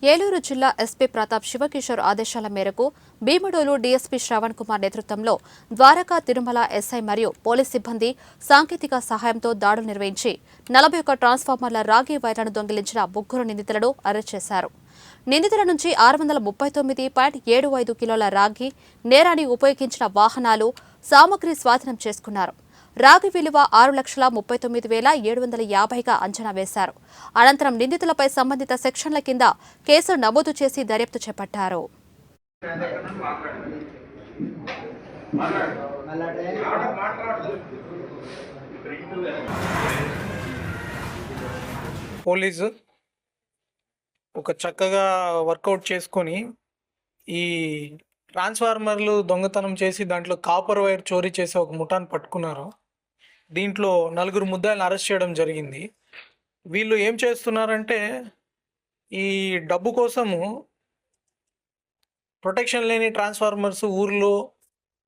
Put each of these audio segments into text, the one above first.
ఏలూరు జిల్లా ఎస్పీ ప్రతాప్ శివకిషోర్ ఆదేశాల మేరకు భీమడోలు డీఎస్పీ శ్రవణ్ కుమార్ నేతృత్వంలో ద్వారకా తిరుమల ఎస్ఐ మరియు పోలీస్ సిబ్బంది సాంకేతిక సహాయంతో దాడులు నిర్వహించి 41 ట్రాన్స్ఫార్మర్ల రాగి వైర్లను దొంగిలించిన ముగ్గురు నిందితులను అరెస్ట్ చేశారు. నిందితుల నుంచి 639.75 కిలోల రాగి, నేరానికి ఉపయోగించిన వాహనాలు, సామగ్రి స్వాధీనం చేసుకున్నారు. రాగి విలువ 6,39,750గా అంచనా వేశారు. అనంతరం నిందితులపై సంబంధిత సెక్షన్ల కింద కేసు నమోదు చేసి దర్యాప్తు చేపట్టారు. పోలీసు ఒక చక్కగా వర్కౌట్ చేసుకొని ఈ ట్రాన్స్ఫార్మర్లు దొంగతనం చేసి దాంట్లో కాపర్ వైర్ చోరీ చేసి ఒక ముఠాను పట్టుకున్నారు. దీంట్లో 4 ముద్దాయిలను అరెస్ట్ చేయడం జరిగింది. వీళ్ళు ఏం చేస్తున్నారంటే ఈ డబ్బు కోసము ప్రొటెక్షన్ లేని ట్రాన్స్ఫార్మర్స్, ఊర్లో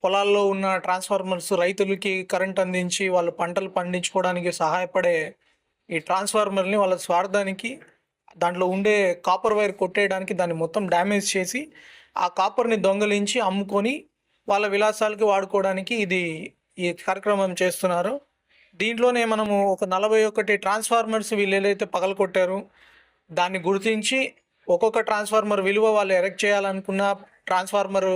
పొలాల్లో ఉన్న ట్రాన్స్ఫార్మర్స్ రైతులకి కరెంట్ అందించి వాళ్ళు పంటలు పండించుకోవడానికి సహాయపడే ఈ ట్రాన్స్ఫార్మర్ని వాళ్ళ స్వార్థానికి దాంట్లో ఉండే కాపర్ వైర్ కొట్టేయడానికి దాన్ని మొత్తం డ్యామేజ్ చేసి ఆ కాపర్ని దొంగలించి అమ్ముకొని వాళ్ళ విలాసాలకి వాడుకోవడానికి ఈ కార్యక్రమం చేస్తున్నారు. దీంట్లోనే మనము ఒక 41 ట్రాన్స్ఫార్మర్స్ వీళ్ళు ఏదైతే పగలకొట్టారు దాన్ని గుర్తించి ఒక్కొక్క ట్రాన్స్ఫార్మర్ విలువ వాళ్ళు ఎరెక్ట్ చేయాలనుకున్న ట్రాన్స్ఫార్మర్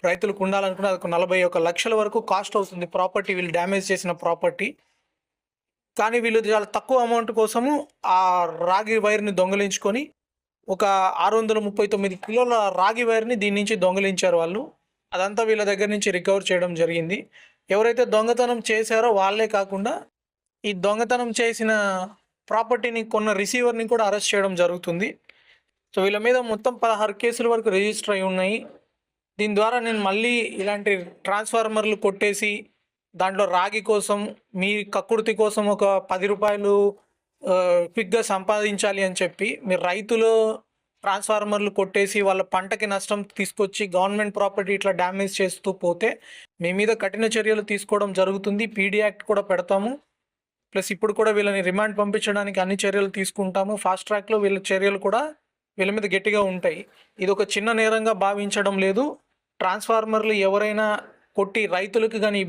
రైతులకు ఉండాలనుకున్న అది 41 లక్షల వరకు కాస్ట్ అవుతుంది ప్రాపర్టీ, వీళ్ళు డ్యామేజ్ చేసిన ప్రాపర్టీ. కానీ వీళ్ళు చాలా తక్కువ అమౌంట్ కోసము ఆ రాగి వైర్ని దొంగలించుకొని ఒక 639 కిలోల రాగి వైర్ని దీని నుంచి దొంగలించారు వాళ్ళు. అదంతా వీళ్ళ దగ్గర నుంచి రికవర్ చేయడం జరిగింది. ఎవరైతే దొంగతనం చేశారో వాళ్ళే కాకుండా ఈ దొంగతనం చేసిన ప్రాపర్టీని కొన్న రిసీవర్ని కూడా అరెస్ట్ చేయడం జరుగుతుంది. సో వీళ్ళ మీద మొత్తం 16 కేసుల వరకు రిజిస్టర్ అయి ఉన్నాయి. దీని ద్వారా నేను మళ్ళీ ఇలాంటి ట్రాన్స్ఫార్మర్లు కొట్టేసి దాంట్లో రాగి కోసం మీ కక్కుర్తి కోసం ఒక 10 రూపాయలు క్విక్గా సంపాదించాలి అని చెప్పి మీరు రైతులు ట్రాన్స్ఫార్మర్లు కొట్టేసి వాళ్ళ పంటకి నష్టం తీసుకొచ్చి గవర్నమెంట్ ప్రాపర్టీ ఇట్లా డ్యామేజ్ చేస్తూ పోతే మీ మీద కఠిన చర్యలు తీసుకోవడం జరుగుతుంది. పీడీ యాక్ట్ కూడా పెడతాము. ప్లస్ ఇప్పుడు కూడా వీళ్ళని రిమాండ్ పంపించడానికి అన్ని చర్యలు తీసుకుంటాము. ఫాస్ట్ ట్రాక్లో వీళ్ళ చర్యలు కూడా వీళ్ళ మీద గట్టిగా ఉంటాయి. ఇది ఒక చిన్న నేరంగా భావించడం లేదు. ట్రాన్స్ఫార్మర్లు ఎవరైనా కొట్టి రైతులకు కానీ